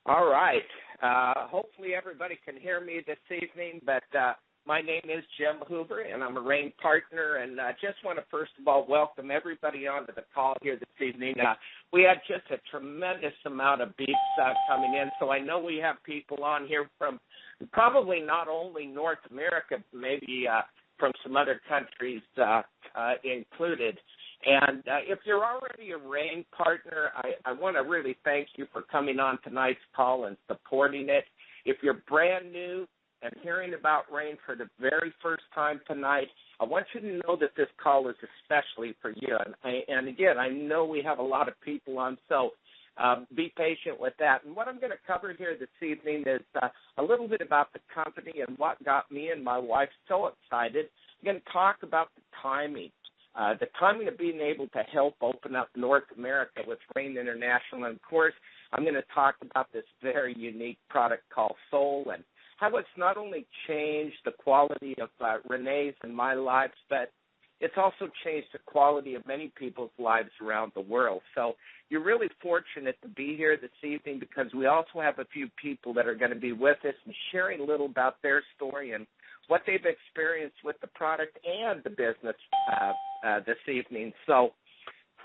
All right. Hopefully everybody can hear me this evening, but my name is Jim Hoover, and I'm a RAIN partner, and I just want to first of all welcome everybody onto the call here this evening. We had just a tremendous amount of beeps coming in, so I know we have people on here from probably not only North America, maybe from some other countries included. And if you're already a RAIN partner, I want to really thank you for coming on tonight's call and supporting it. If you're brand new and hearing about RAIN for the very first time tonight, I want you to know that this call is especially for you. And again, I know we have a lot of people on, so be patient with that. And what I'm going to cover here this evening is a little bit about the company and what got me and my wife so excited. I'm going to talk about the timing of being able to help open up North America with RAIN International. And, of course, I'm going to talk about this very unique product called Soul and how it's not only changed the quality of Renee's and my lives, but it's also changed the quality of many people's lives around the world. So you're really fortunate to be here this evening because we also have a few people that are going to be with us and sharing a little about their story and what they've experienced with the product and the business this evening. So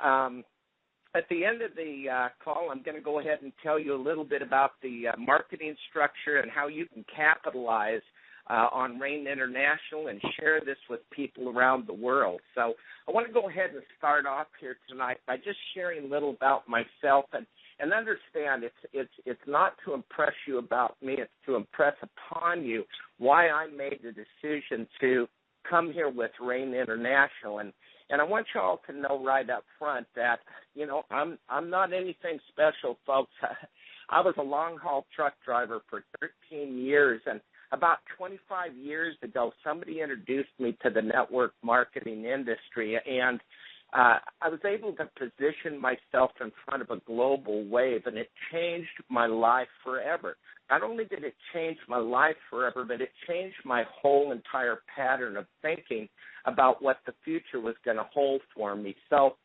at the end of the call, I'm going to go ahead and tell you a little bit about the marketing structure and how you can capitalize on RAIN International and share this with people around the world. So I want to go ahead and start off here tonight by just sharing a little about myself and understand it's not to impress you about me, it's to impress upon you why I made the decision to come here with RAIN International. And I want you all to know right up front that, you know, I'm not anything special, folks. I was a long-haul truck driver for 13 years, and about 25 years ago, somebody introduced me to the network marketing industry, and I was able to position myself in front of a global wave, and it changed my life forever. Not only did it change my life forever, but it changed my whole entire pattern of thinking about what the future was going to hold for me. So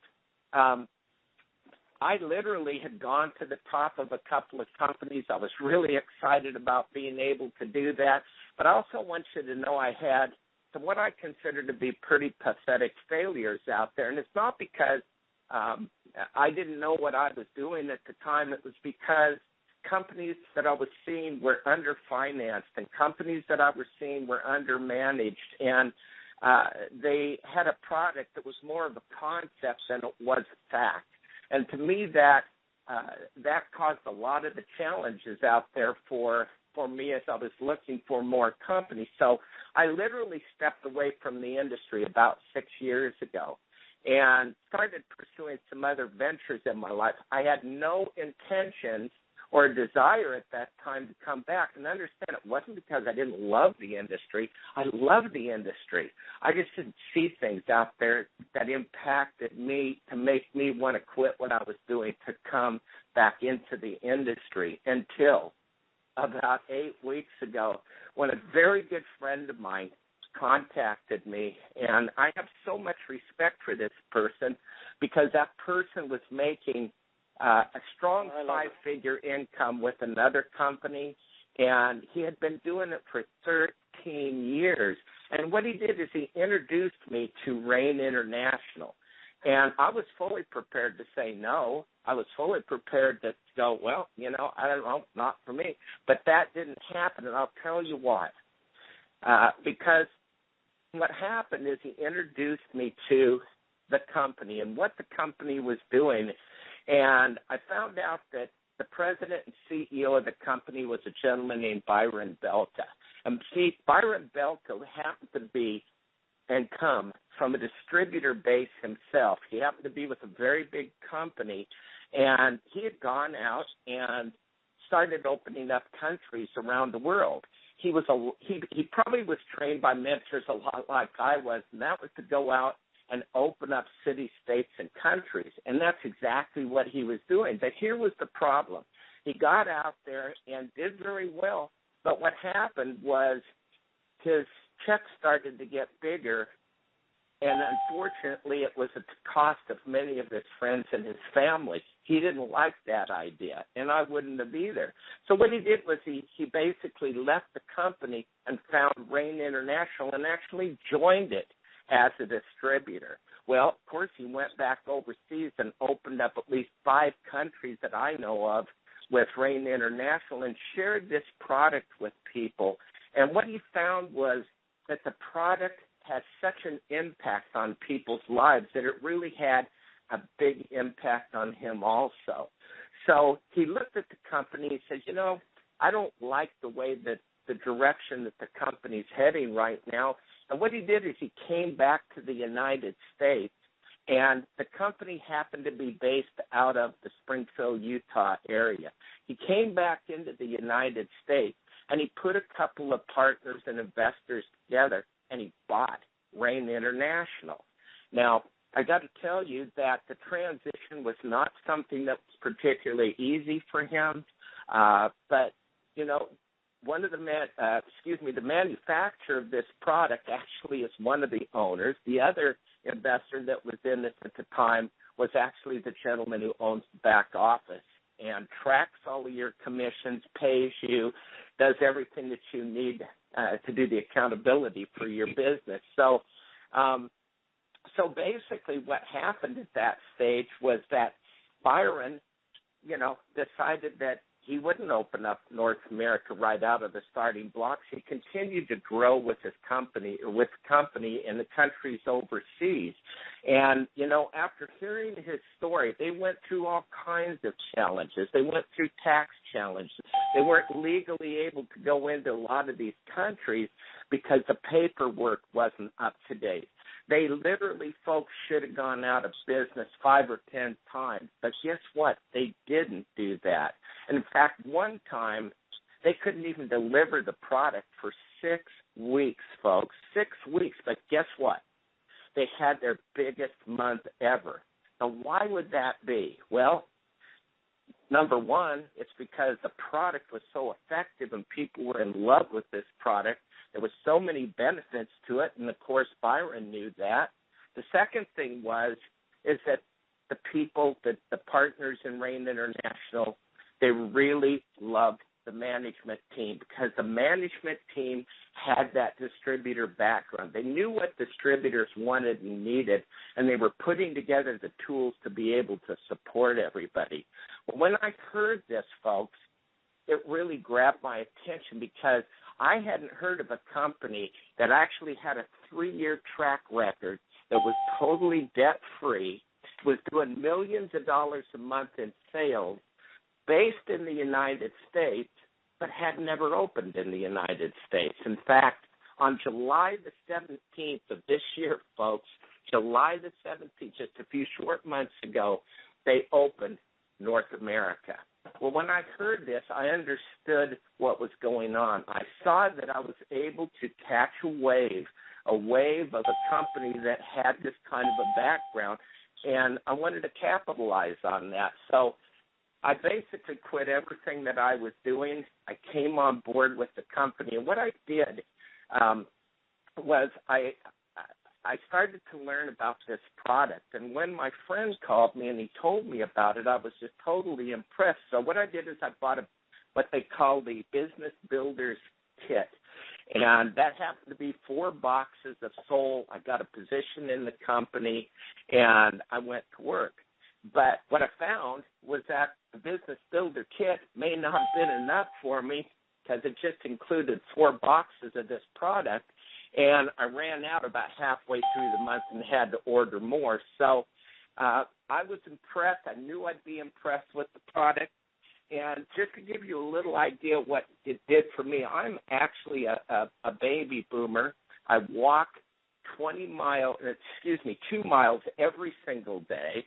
I literally had gone to the top of a couple of companies. I was really excited about being able to do that. But I also want you to know I had what I consider to be pretty pathetic failures out there. And it's not because I didn't know what I was doing at the time. It was because companies that I was seeing were underfinanced and companies that I was seeing were undermanaged. And they had a product that was more of a concept than it was a fact. And to me, that caused a lot of the challenges out there for me as I was looking for more companies. So I literally stepped away from the industry about 6 years ago and started pursuing some other ventures in my life. I had no intentions or desire at that time to come back. And understand, it wasn't because I didn't love the industry. I loved the industry. I just didn't see things out there that impacted me to make me want to quit what I was doing to come back into the industry until about 8 weeks ago when a very good friend of mine contacted me. And I have so much respect for this person because that person was making a strong five-figure income with another company, and he had been doing it for 13 years. And what he did is he introduced me to RAIN International. And I was fully prepared to say no. I was fully prepared to go, well, you know, I don't know, not for me. But that didn't happen, and I'll tell you why. Because what happened is he introduced me to the company and what the company was doing. And I found out that the president and CEO of the company was a gentleman named Byron Belka. And see, Byron Belka happened to be and come from a distributor base himself. He happened to be with a very big company, and he had gone out and started opening up countries around the world. He probably was trained by mentors a lot like I was, and that was to go out and open up cities, states, and countries. And that's exactly what he was doing. But here was the problem. He got out there and did very well, but what happened was his checks started to get bigger And unfortunately, it was at the cost of many of his friends and his family. He didn't like that idea, and I wouldn't have either. So what he did was he basically left the company and found Rain International and actually joined it as a distributor. Well, of course, he went back overseas and opened up at least 5 countries that I know of with Rain International and shared this product with people. And what he found was that the product had such an impact on people's lives that it really had a big impact on him also. So he looked at the company and said, I don't like the way that the direction that the company's heading right now. And what he did is he came back to the United States, and the company happened to be based out of the Springfield, Utah area. He came back into the United States, and he put a couple of partners and investors together, and he bought Rain International. Now, I got to tell you that the transition was not something that was particularly easy for him, but, one of the manufacturer of this product actually is one of the owners. The other investor that was in this at the time was actually the gentleman who owns the back office and tracks all of your commissions, pays you, does everything that you need to do the accountability for your business. So basically what happened at that stage was that Byron, decided that he wouldn't open up North America right out of the starting blocks. He continued to grow with the company in the countries overseas. And, after hearing his story, they went through all kinds of challenges. They went through tax challenges. They weren't legally able to go into a lot of these countries because the paperwork wasn't up to date. They literally, folks, should have gone out of business 5 or 10 times. But guess what? They didn't do that. And in fact, one time, they couldn't even deliver the product for 6 weeks, folks. 6 weeks. But guess what? They had their biggest month ever. Now, why would that be? Well, number one, it's because the product was so effective and people were in love with this product. There was so many benefits to it, and, of course, Byron knew that. The second thing is that the people, the partners in Rain International, they really loved the management team because the management team had that distributor background. They knew what distributors wanted and needed, and they were putting together the tools to be able to support everybody. Well, when I heard this, folks, it really grabbed my attention because I hadn't heard of a company that actually had a 3-year track record that was totally debt-free, was doing millions of dollars a month in sales, based in the United States, but had never opened in the United States. In fact, on July the 17th of this year, folks, July the 17th, just a few short months ago, they opened North America. Well, when I heard this, I understood what was going on. I saw that I was able to catch a wave of a company that had this kind of a background, and I wanted to capitalize on that. So I basically quit everything that I was doing. I came on board with the company, and what I did was I started to learn about this product. And when my friend called me and he told me about it, I was just totally impressed. So what I did is I bought what they call the Business Builders Kit. And that happened to be 4 boxes of Soul. I got a position in the company, and I went to work. But what I found was that the Business Builder Kit may not have been enough for me because it just included 4 boxes of this product. And I ran out about halfway through the month and had to order more. So I was impressed. I knew I'd be impressed with the product. And just to give you a little idea what it did for me, I'm actually a baby boomer. I walk 2 miles every single day.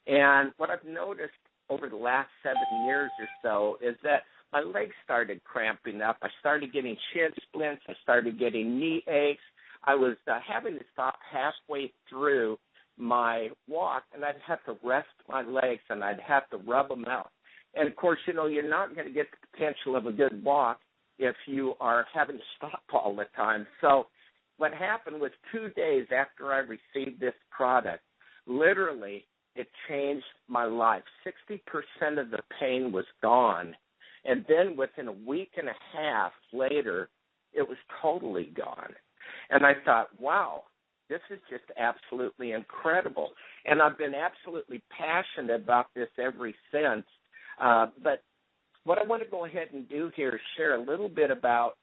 And what I've noticed over the last 7 years or so is that my legs started cramping up. I started getting shin splints. I started getting knee aches. I was having to stop halfway through my walk, and I'd have to rest my legs, and I'd have to rub them out. And, of course, you're not going to get the potential of a good walk if you are having to stop all the time. So what happened was 2 days after I received this product, literally it changed my life. 60% of the pain was gone. And then within a week and a half later, it was totally gone. And I thought, wow, this is just absolutely incredible. And I've been absolutely passionate about this ever since. But what I want to go ahead and do here is share a little bit about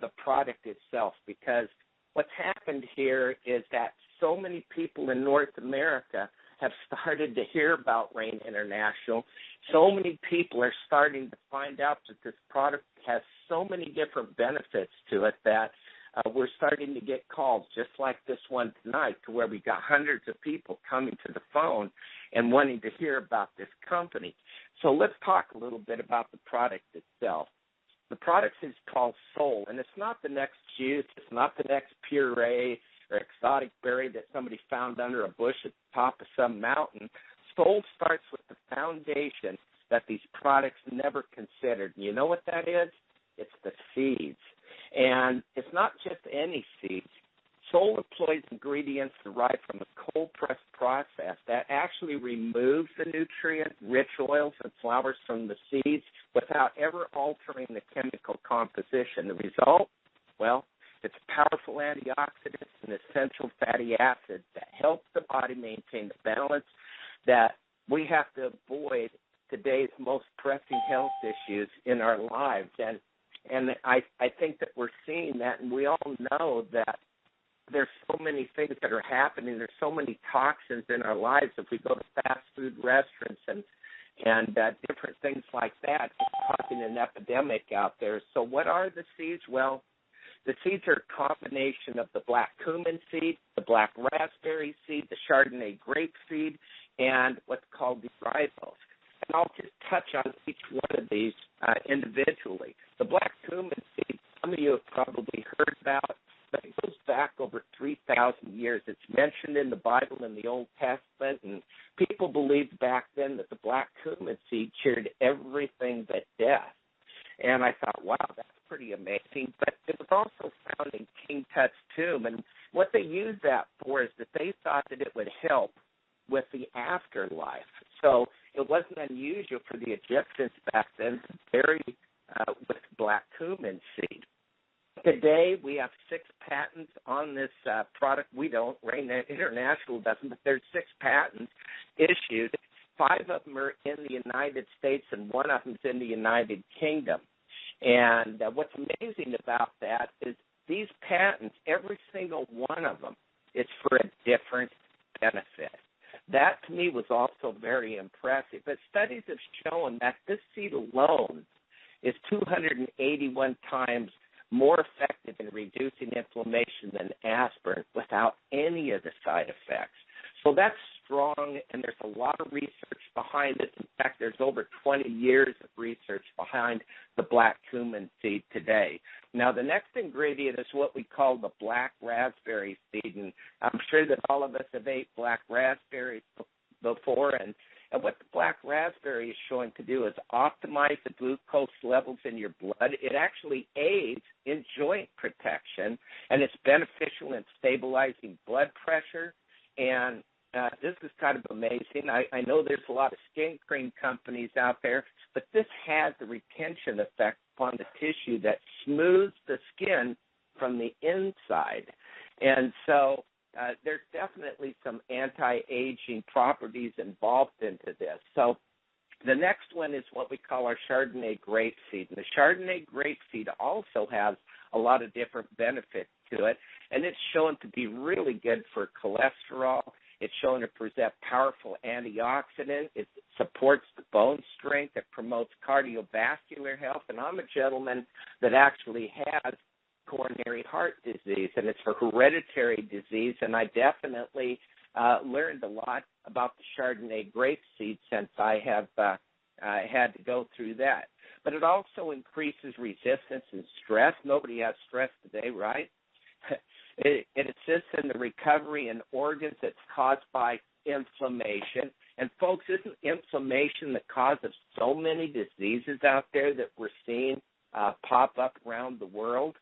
the product itself, because what's happened here is that so many people in North America have started to hear about Rain International. So many people are starting to find out that this product has so many different benefits to it that we're starting to get calls just like this one tonight, to where we got hundreds of people coming to the phone and wanting to hear about this company. So let's talk a little bit about the product itself. The product is called Soul, and it's not the next juice. It's not the next puree or exotic berry that somebody found under a bush at the top of some mountain. Soul starts with the foundation that these products never considered. And you know what that is? It's the seeds. And it's not just any seeds. Soul employs ingredients derived from a cold-press process that actually removes the nutrient-rich oils and flowers from the seeds without ever altering the chemical composition. The result? Well, it's powerful antioxidants and essential fatty acids that help the body maintain the balance that we have to avoid today's most pressing health issues in our lives. And I think that we're seeing that, and we all know that there's so many things that are happening. There's so many toxins in our lives. If we go to fast food restaurants and different things like that, it's causing an epidemic out there. So what are the seeds? Well, the seeds are a combination of the black cumin seed, the black raspberry seed, the Chardonnay grape seed, and what's called the ribose. And I'll just touch on each one of these individually. The black cumin seed, some of you have probably heard about, but it goes back over 3,000 years. It's mentioned in the Bible in the Old Testament, and people believed back then that the black cumin seed cured everything but death. And I thought, wow, that's pretty amazing. But it was also found in King Tut's tomb, and what they used that for is that they thought that it would help with the afterlife. So it wasn't unusual for the Egyptians back then to bury with black cumin seed. Today, we have 6 patents on this product. We don't. Rain International doesn't, but there's 6 patents issued. 5 of them are in the United States, and 1 of them is in the United Kingdom. And what's amazing about that is these patents, every single one of them, is for a different benefit. That, to me, was also very impressive. But studies have shown that this seed alone is 281 times more effective in reducing inflammation than aspirin without any of the side effects. So that's strong, and there's a lot of research behind it. In fact, there's over 20 years of research behind the black cumin seed today. Now, the next ingredient is what we call the black raspberry seed, and I'm sure that all of us have ate black raspberries before, and what the black raspberry is showing to do is optimize the glucose levels in your blood. It actually aids in joint protection, and it's beneficial in stabilizing blood pressure. And this is kind of amazing. I know there's a lot of skin cream companies out there, but this has the retention effect upon the tissue that smooths the skin from the inside. And so there's definitely some anti-aging properties involved into this. So the next one is what we call our Chardonnay grapeseed. And the Chardonnay grapeseed also has a lot of different benefits to it, and it's shown to be really good for cholesterol. It's shown to present powerful antioxidant. It supports the bone strength. It promotes cardiovascular health. And I'm a gentleman that actually has coronary heart disease, and it's a hereditary disease, and I definitely learned a lot about the Chardonnay grapeseed since I have had to go through that. But it also increases resistance and stress. Nobody has stress today, right? It assists in the recovery in organs that's caused by inflammation. And, folks, isn't inflammation the cause of so many diseases out there that we're seeing pop up around the world?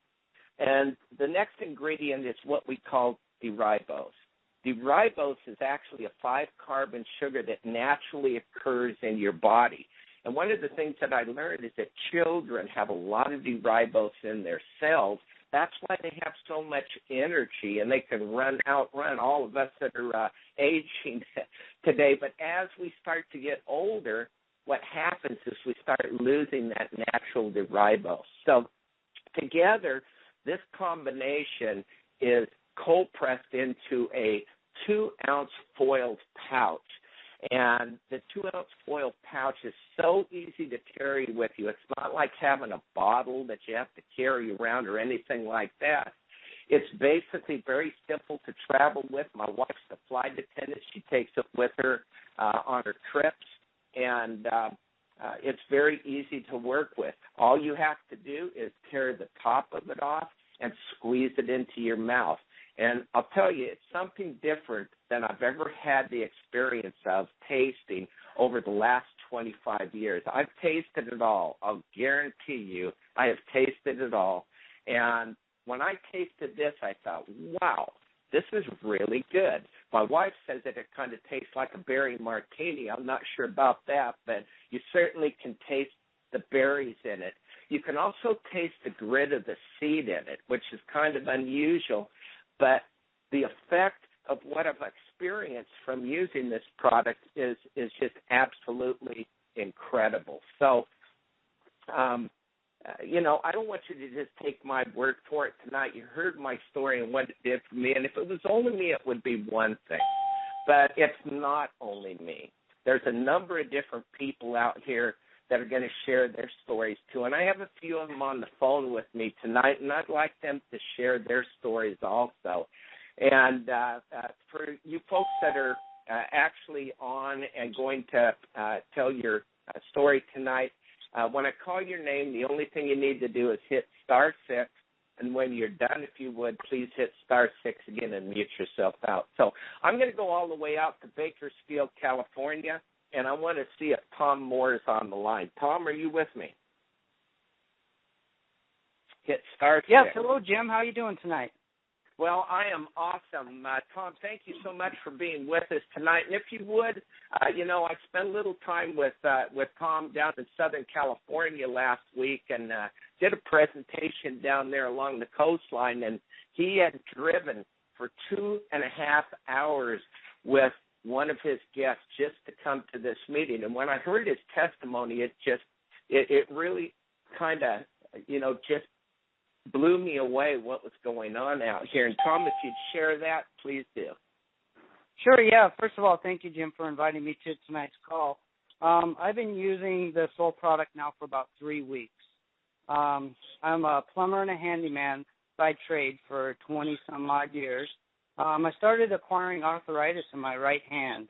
And the next ingredient is what we call D-ribose. D-ribose is actually a 5-carbon sugar that naturally occurs in your body. And one of the things that I learned is that children have a lot of D-ribose in their cells. That's why they have so much energy, and they can outrun all of us that are aging today. But as we start to get older, what happens is we start losing that natural D-ribose. So together, this combination is cold pressed into a 2-ounce foiled pouch. And the 2-ounce foil pouch is so easy to carry with you. It's not like having a bottle that you have to carry around or anything like that. It's basically very simple to travel with. My wife's a flight attendant. She takes it with her on her trips, and it's very easy to work with. All you have to do is tear the top of it off and squeeze it into your mouth. And I'll tell you, it's something different than I've ever had the experience of tasting over the last 25 years. I've tasted it all. I'll guarantee you I have tasted it all. And when I tasted this, I thought, wow, this is really good. My wife says that it kind of tastes like a berry martini. I'm not sure about that, but you certainly can taste the berries in it. You can also taste the grit of the seed in it, which is kind of unusual. But the effect of what I've experienced from using this product is just absolutely incredible. So, I don't want you to just take my word for it tonight. You heard my story and what it did for me. And if it was only me, it would be one thing. But it's not only me. There's a number of different people out here that are going to share their stories too. And I have a few of them on the phone with me tonight, and I'd like them to share their stories also. And for you folks that are actually on and going to tell your story tonight, when I call your name, the only thing you need to do is hit *6. And when you're done, if you would, please hit *6 again and mute yourself out. So I'm going to go all the way out to Bakersfield, California, and I want to see if Tom Moore is on the line. Tom, are you with me? Hit *6. Yes, hello, Jim. How are you doing tonight? Well, I am awesome. Tom, thank you so much for being with us tonight. And if you would, I spent a little time with Tom down in Southern California last week and did a presentation down there along the coastline. And he had driven for 2.5 hours with one of his guests just to come to this meeting. And when I heard his testimony, it really kind of, just blew me away what was going on out here. And Tom, if you'd share that, please do. Sure, yeah. First of all, thank you, Jim, for inviting me to tonight's call. I've been using the Soul product now for about 3 weeks. I'm a plumber and a handyman by trade for 20-some-odd years. I started acquiring arthritis in my right hand,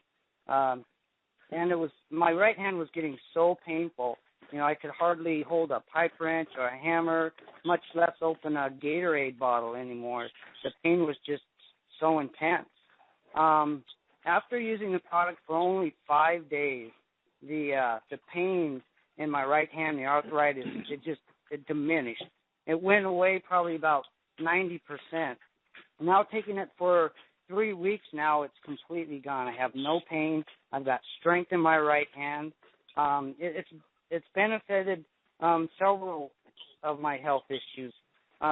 and my right hand was getting so painful. I could hardly hold a pipe wrench or a hammer, much less open a Gatorade bottle anymore. The pain was just so intense. After using the product for only 5 days, the pain in my right hand, the arthritis, it diminished. It went away probably about 90%. Now taking it for 3 weeks now, it's completely gone. I have no pain. I've got strength in my right hand. It's benefited several of my health issues.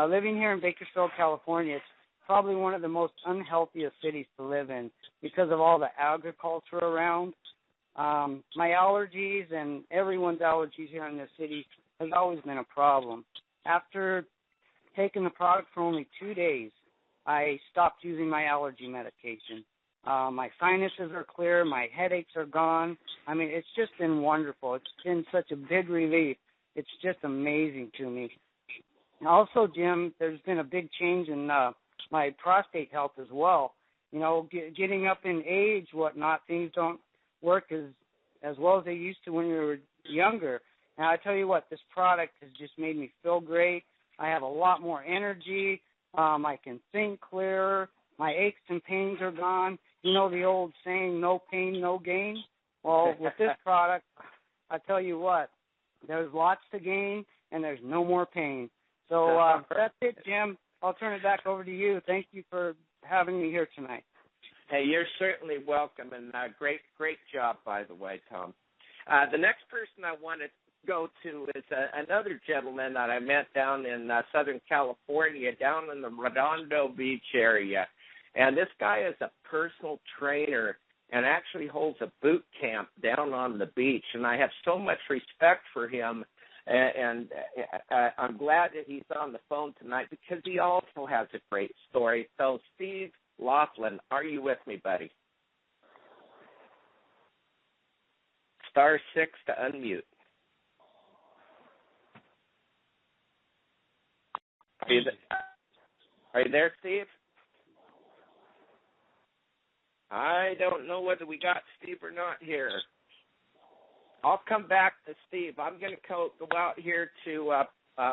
Living here in Bakersfield, California, it's probably one of the most unhealthiest cities to live in because of all the agriculture around. My allergies and everyone's allergies here in this city has always been a problem. After taking the product for only 2 days, I stopped using my allergy medication. My sinuses are clear. My headaches are gone. I mean, it's just been wonderful. It's been such a big relief. It's just amazing to me. Also, Jim, there's been a big change in my prostate health as well. Getting up in age, whatnot, things don't work as well as they used to when we were younger. And I tell you what, this product has just made me feel great. I have a lot more energy. I can think clearer. My aches and pains are gone. The old saying, no pain, no gain? Well, with this product, I tell you what, there's lots to gain and there's no more pain. So So that's it, Jim. I'll turn it back over to you. Thank you for having me here tonight. Hey, you're certainly welcome, and great job, by the way, Tom. The next person I want to go to is another gentleman that I met down in Southern California, down in the Redondo Beach area. And this guy is a personal trainer and actually holds a boot camp down on the beach. And I have so much respect for him, and I'm glad that he's on the phone tonight because he also has a great story. So, Steve Laughlin, are you with me, buddy? *6 to unmute. Are you there, Steve? I don't know whether we got Steve or not here. I'll come back to Steve. I'm going to go out here to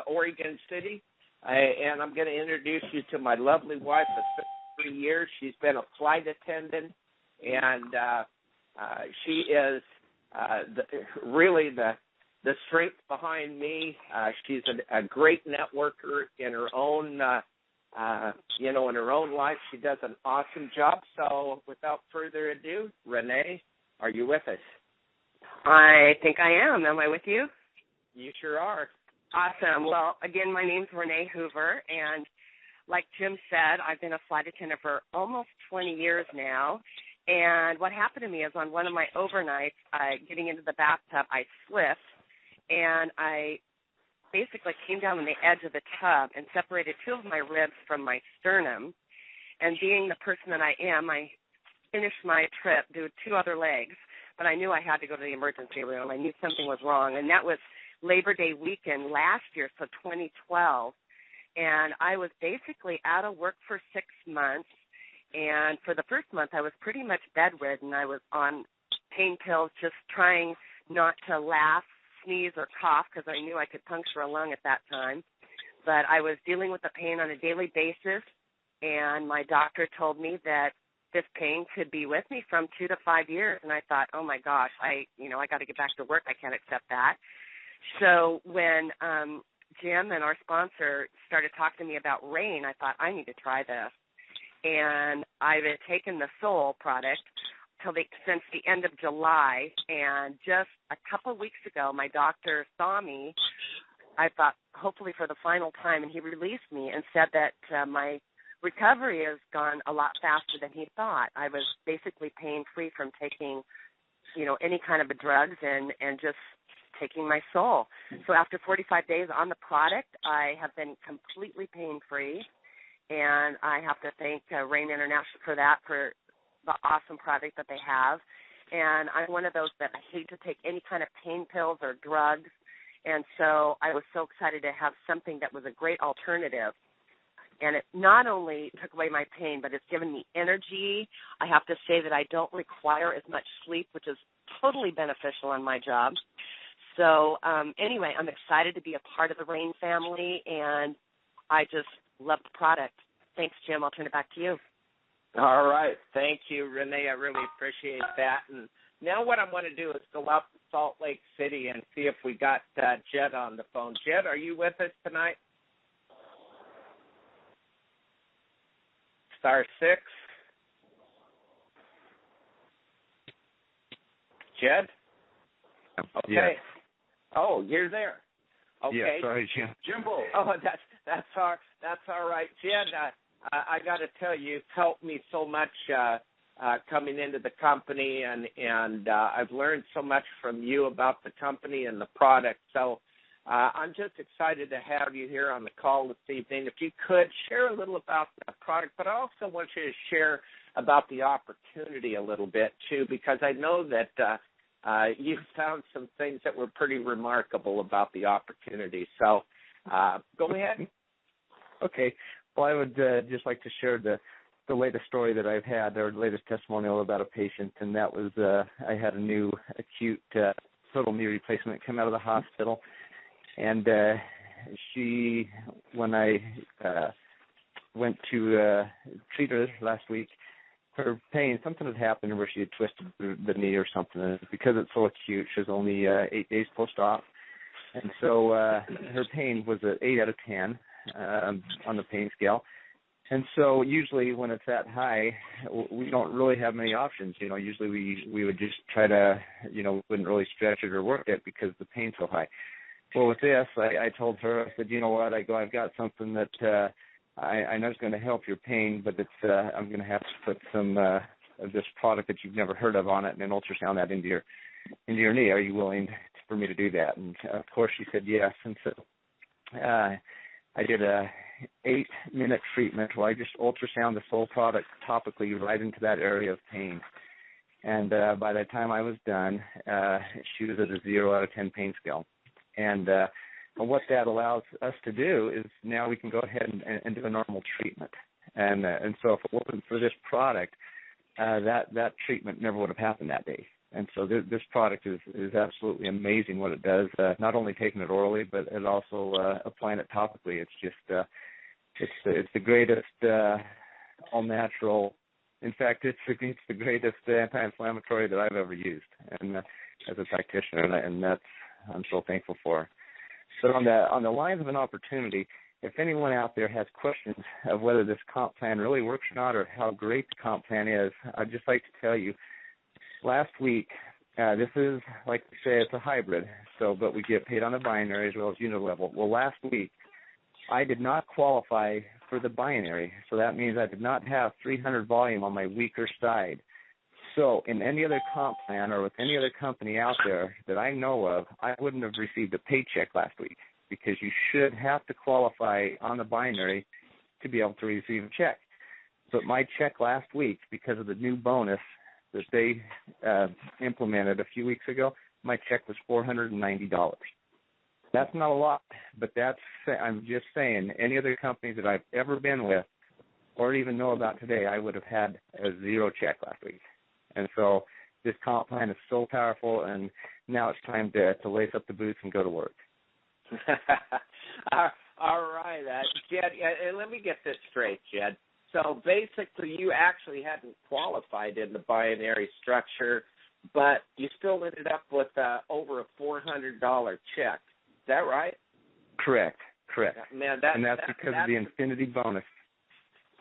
Oregon City, and I'm going to introduce you to my lovely wife of 3 years. She's been a flight attendant, and she is really the strength behind me. She's a great networker in her own, in her own life. She does an awesome job. So without further ado, Renee, are you with us? I think I am. Am I with you? You sure are. Awesome. Well, again, my name's Renee Hoover, and like Jim said, I've been a flight attendant for almost 20 years now. And what happened to me is on one of my overnights, getting into the bathtub, I slipped, and I basically came down on the edge of the tub and separated two of my ribs from my sternum. And being the person that I am, I finished my trip, did 2 other legs, but I knew I had to go to the emergency room. I knew something was wrong, and that was Labor Day weekend last year, so 2012. And I was basically out of work for 6 months. And for the first month, I was pretty much bedridden. I was on pain pills, just trying not to laugh, sneeze, or cough because I knew I could puncture a lung at that time. But I was dealing with the pain on a daily basis, and my doctor told me that this pain could be with me from 2 to 5 years. And I thought, oh, my gosh, I got to get back to work. I can't accept that. So when Jim and our sponsor started talking to me about rain, I thought, I need to try this. And I've been taking the Soul product since the end of July. And just a couple of weeks ago, my doctor saw me, I thought, hopefully for the final time, and he released me and said that my recovery has gone a lot faster than he thought. I was basically pain-free from taking, any kind of drugs and just taking my Soul. So after 45 days on the product, I have been completely pain-free. And I have to thank Rain International for that, for the awesome product that they have. And I'm one of those that I hate to take any kind of pain pills or drugs. And so I was so excited to have something that was a great alternative. And it not only took away my pain, but it's given me energy. I have to say that I don't require as much sleep, which is totally beneficial on my job. So anyway, I'm excited to be a part of the Rain family, and I just love the product. Thanks, Jim. I'll turn it back to you. All right. Thank you, Renee. I really appreciate that. And now what I'm going to do is go out to Salt Lake City and see if we got Jed on the phone. Jed, are you with us tonight? *6. Jed? Okay. Yes. Oh, you're there. Okay. Yeah, sorry, Jim. Jimbo. Oh, that's all right, Jed. I got to tell you, it's helped me so much coming into the company, and I've learned so much from you about the company and the product. So I'm just excited to have you here on the call this evening. If you could share a little about the product, but I also want you to share about the opportunity a little bit too, because I know that you found some things that were pretty remarkable about the opportunity. So go ahead. Okay. Well, I would just like to share the latest story that I've had, or the latest testimonial about a patient, and that was I had a new acute total knee replacement come out of the hospital, and she, when I went to treat her last week, her pain, something had happened where she had twisted the knee or something, and because it's so acute, she was only 8 days post-op, And so her pain was an 8 out of 10 on the pain scale. And so usually when it's that high, we don't really have many options. Usually we would just try to, wouldn't really stretch it or work it because the pain's so high. Well, with this, I told her, I said, you know what, I've got something that I know is going to help your pain, but it's I'm going to have to put some of this product that you've never heard of on it and then ultrasound that into your knee. Are you willing for me to do that? And of course she said yes. And so I did a 8-minute treatment where I just ultrasound the Soul product topically right into that area of pain. And by the time I was done, she was at a 0 out of 10 pain scale. And what that allows us to do is now we can go ahead and do a normal treatment. And so if it wasn't for this product, that treatment never would have happened that day. And so this product is absolutely amazing what it does, not only taking it orally, but it also applying it topically. It's just it's the greatest all-natural. In fact, it's the greatest anti-inflammatory that I've ever used, and as a practitioner, and that's I'm so thankful for. So on the lines of an opportunity, if anyone out there has questions of whether this comp plan really works or not, or how great the comp plan is, I'd just like to tell you, last week, this is, like we say, it's a hybrid, but we get paid on the binary as well as unit level. Well, last week, I did not qualify for the binary, so that means I did not have 300 volume on my weaker side. So in any other comp plan or with any other company out there that I know of, I wouldn't have received a paycheck last week because you should have to qualify on the binary to be able to receive a check. But my check last week, because of the new bonus that they implemented a few weeks ago, my check was $490. That's not a lot, but I'm just saying, any other company that I've ever been with or even know about today, I would have had a 0 check last week. And so this comp plan is so powerful, and now it's time to lace up the boots and go to work. All right, Jed, and let me get this straight, Jed. So basically you actually hadn't qualified in the binary structure, but you still ended up with over a $400 check. Is that right? Correct. Man, and that's because of the infinity bonus.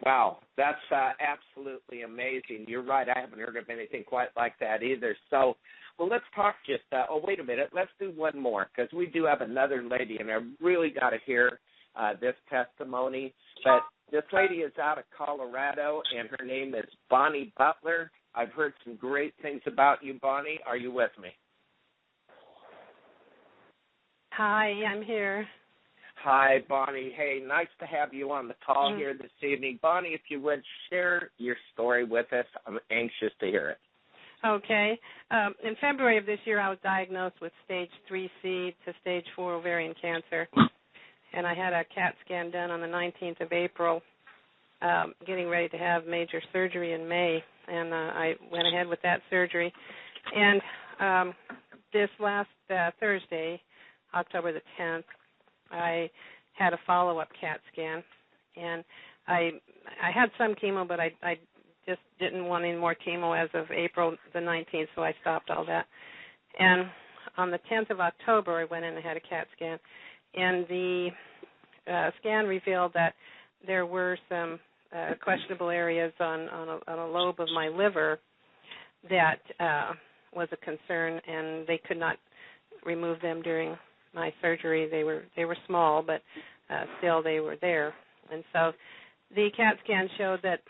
Wow, that's absolutely amazing. You're right. I haven't heard of anything quite like that either. So, well, let's talk just, wait a minute. Let's do one more because we do have another lady, and I really got to hear this testimony. But this lady is out of Colorado, and her name is Bonnie Butler. I've heard some great things about you, Bonnie. Are you with me? Hi, I'm here. Hi, Bonnie. Hey, nice to have you on the call here this evening. Bonnie, if you would share your story with us, I'm anxious to hear it. Okay. In February of this year, I was diagnosed with stage 3C to stage 4 ovarian cancer, and I had a CAT scan done on the 19th of April, getting ready to have major surgery in May, and I went ahead with that surgery. And this last Thursday, October the 10th, I had a follow-up CAT scan, and I had some chemo, but I just didn't want any more chemo as of April the 19th, so I stopped all that. And on the 10th of October, I went in and had a CAT scan, and the scan revealed that there were some questionable areas on a lobe of my liver that was a concern, and they could not remove them during my surgery. They were small, but still they were there. And so the CAT scan showed that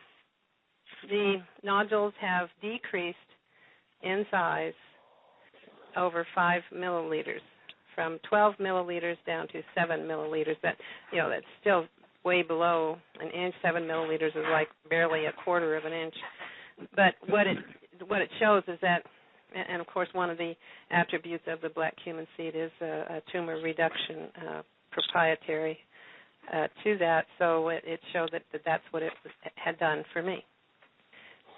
the nodules have decreased in size over 5 milliliters, from 12 milliliters down to 7 milliliters. That's still way below an inch. 7 milliliters is like barely a quarter of an inch. But what it shows is that, and of course one of the attributes of the black cumin seed is a tumor reduction proprietary to that, so it showed that that's what it had done for me.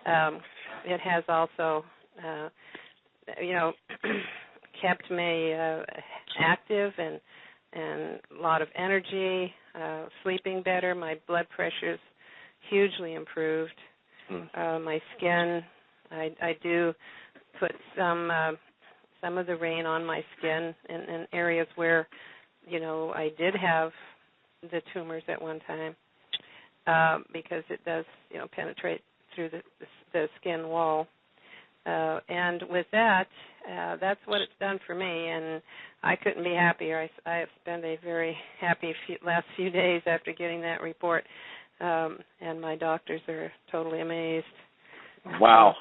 It has also, kept me active and a lot of energy, sleeping better. My blood pressure's hugely improved. My skin, I do put some some of the rain on my skin in areas where, I did have the tumors at one time, because it does, penetrate through the skin wall. And with that, that's what it's done for me, and I couldn't be happier. I have spent a very happy last few days after getting that report, and my doctors are totally amazed. Wow.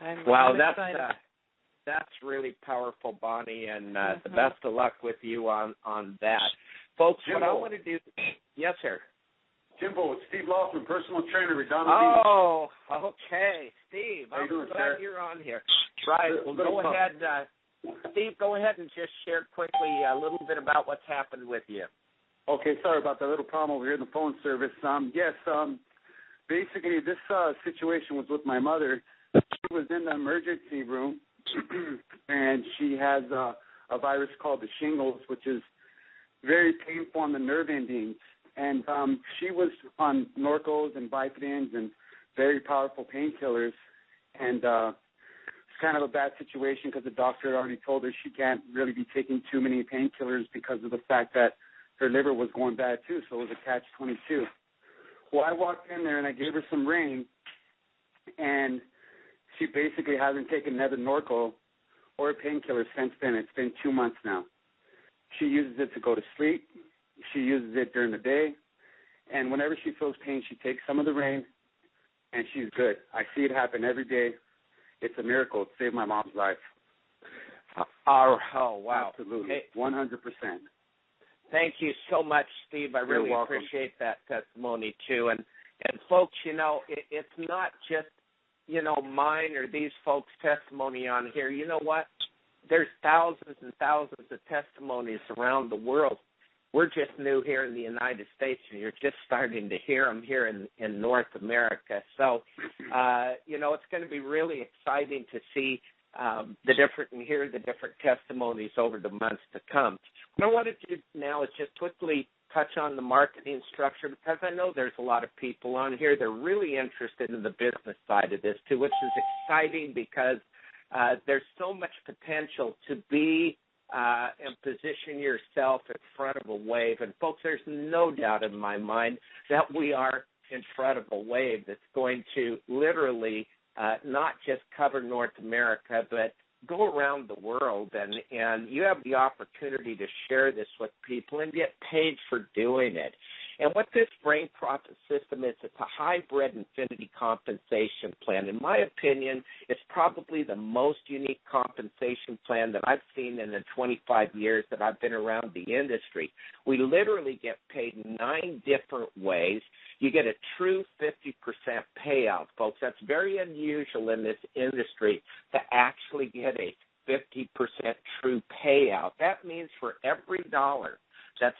I'm excited. That's really powerful, Bonnie, and the best of luck with you on that. Folks, Jimbo. What I want to do... Yes, sir. Jimbo, it's Steve Lawson, personal trainer, Redondo Beach. Okay. Steve, I'm doing, glad you're on here. Right. Well, go ahead. Steve, go ahead and just share quickly a little bit about what's happened with you. Okay, sorry about that little problem over here in the phone service. Basically, this situation was with my mother. She was in the emergency room, and she has a virus called the shingles, which is very painful on the nerve endings. And she was on Norcos and Vicodins and very powerful painkillers. And it's kind of a bad situation because the doctor had already told her she can't really be taking too many painkillers because of the fact that her liver was going bad too, so it was a catch-22. Well, I walked in there and I gave her some rain, and she basically hasn't taken another Norco or a painkiller since then. It's been 2 months now. She uses it to go to sleep. She uses it during the day, and whenever she feels pain, she takes some of the rain, and she's good. I see it happen every day. It's a miracle. It saved my mom's life. Oh, wow. Absolutely, hey, 100%. Thank you so much, Steve. I really appreciate that testimony, too. And folks, it's not just, mine or these folks' testimony on here. You know what? There's thousands and thousands of testimonies around the world. We're just new here in the United States, and you're just starting to hear them here in North America. So, it's going to be really exciting to see and hear the different testimonies over the months to come. What I want to do now is just quickly touch on the marketing structure, because I know there's a lot of people on here. They're really interested in the business side of this, too, which is exciting because there's so much potential to be and position yourself in front of a wave. And, folks, there's no doubt in my mind that we are in front of a wave that's going to literally not just cover North America, but go around the world. And you have the opportunity to share this with people and get paid for doing it. And what this brain profit system is, it's a hybrid infinity compensation plan. In my opinion, it's probably the most unique compensation plan that I've seen in the 25 years that I've been around the industry. We literally get paid 9 different ways. You get a true 50% payout, folks. That's very unusual in this industry to actually get a 50% true payout. That means for every dollar that's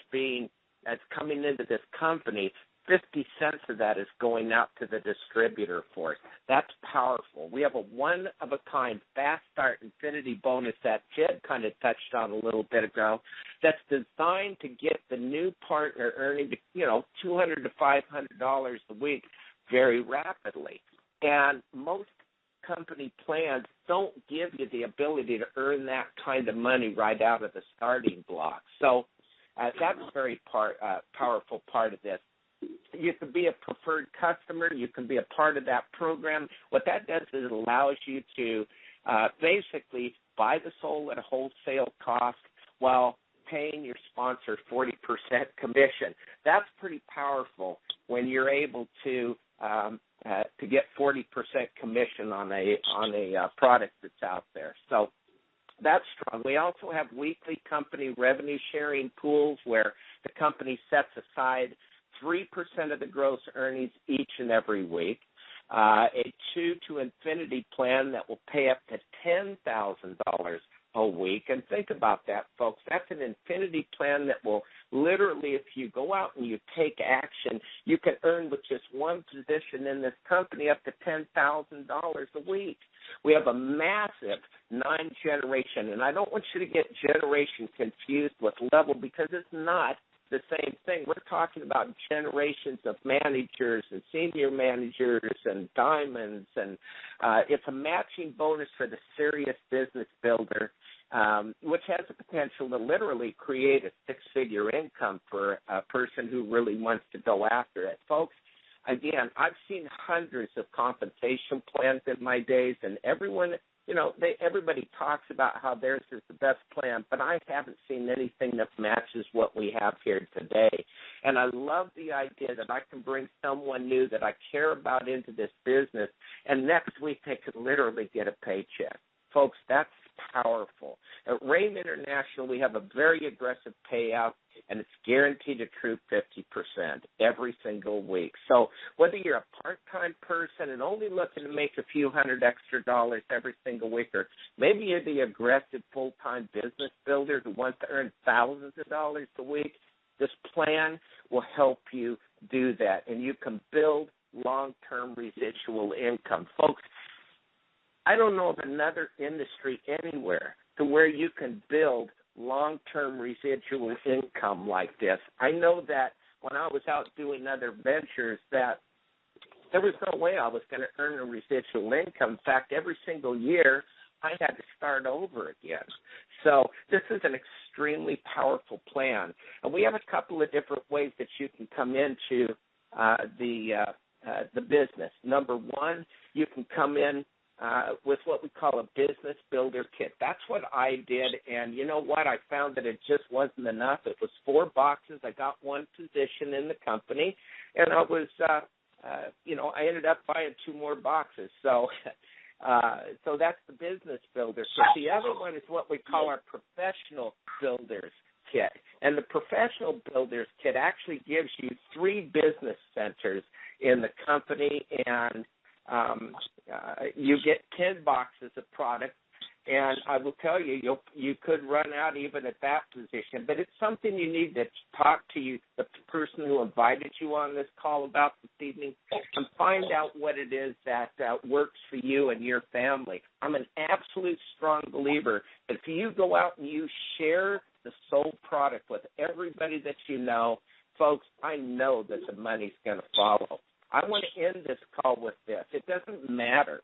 coming into this company, 50 cents of that is going out to the distributor for it. That's powerful. We have a one-of-a-kind fast start infinity bonus that Jed kind of touched on a little bit ago that's designed to get the new partner earning, $200 to $500 a week very rapidly. And most company plans don't give you the ability to earn that kind of money right out of the starting block. So that's a very powerful part of this. You can be a preferred customer. You can be a part of that program. What that does is it allows you to basically buy the soul at a wholesale cost while paying your sponsor 40% commission. That's pretty powerful when you're able to get 40% commission on a product that's out there. So that's strong. We also have weekly company revenue sharing pools where the company sets aside 3% of the gross earnings each and every week. A 2 to infinity plan that will pay up to $10,000 a week. And think about that, folks. That's an infinity plan that will literally, if you go out and you take action, you can earn with just one position in this company up to $10,000 a week. We have a massive 9-generation, and I don't want you to get generation confused with level because it's not the same thing. We're talking about generations of managers and senior managers and diamonds, and it's a matching bonus for the serious business builder. which has the potential to literally create a six-figure income for a person who really wants to go after it. Folks, again, I've seen hundreds of compensation plans in my days, and everybody talks about how theirs is the best plan, but I haven't seen anything that matches what we have here today. And I love the idea that I can bring someone new that I care about into this business, and next week they could literally get a paycheck. Folks, that's powerful. At Rain International, we have a very aggressive payout, and it's guaranteed to accrue 50% every single week. So whether you're a part-time person and only looking to make a few $100 extra every single week, or maybe you're the aggressive full-time business builder who wants to earn thousands of dollars a week, this plan will help you do that, and you can build long-term residual income. Folks, I don't know of another industry anywhere to where you can build long-term residual income like this. I know that when I was out doing other ventures that there was no way I was going to earn a residual income. In fact, every single year I had to start over again. So this is an extremely powerful plan. And we have a couple of different ways that you can come into the business. Number one, you can come in with what we call a business builder kit. That's what I did, and you know what? I found that it just wasn't enough. It was 4 boxes. I got one position in the company, and I was, I ended up buying 2 more boxes. So that's the business builder kit. The other one is what we call our professional builders kit, and the professional builders kit actually gives you 3 business centers in the company, and you get 10 boxes of product, and I will tell you, you could run out even at that position. But it's something you need to talk to the person who invited you on this call about this evening, and find out what it is that works for you and your family. I'm an absolute strong believer that if you go out and you share the sold product with everybody that you know, folks, I know that the money's going to follow. I want to end this call with this. It doesn't matter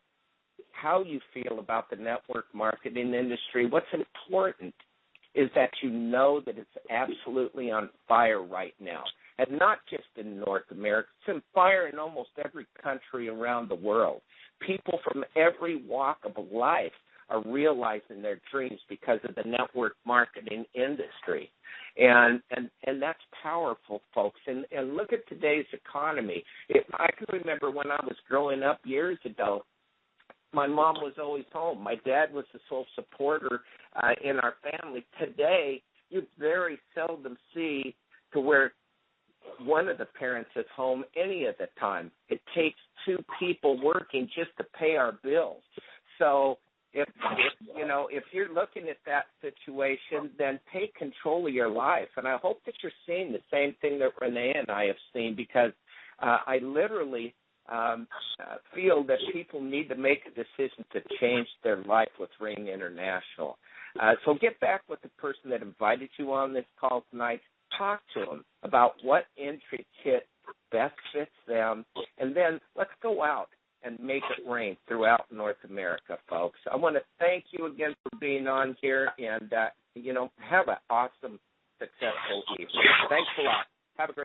how you feel about the network marketing industry. What's important is that you know that it's absolutely on fire right now, and not just in North America. It's on fire in almost every country around the world. People from every walk of life are realizing their dreams because of the network marketing industry. And that's powerful, folks. And look at today's economy. I can remember when I was growing up years ago, my mom was always home. My dad was the sole supporter in our family. Today, you very seldom see to where one of the parents is home any of the time. It takes 2 people working just to pay our bills. So if you're looking at that situation, then take control of your life. And I hope that you're seeing the same thing that Renee and I have seen, because I literally feel that people need to make a decision to change their life with Ring International. So get back with the person that invited you on this call tonight. Talk to them about what entry kit best fits them, and then let's go out and make it rain throughout North America, folks. I want to thank you again for being on here, and, have an awesome, successful evening. Thanks a lot. Have a great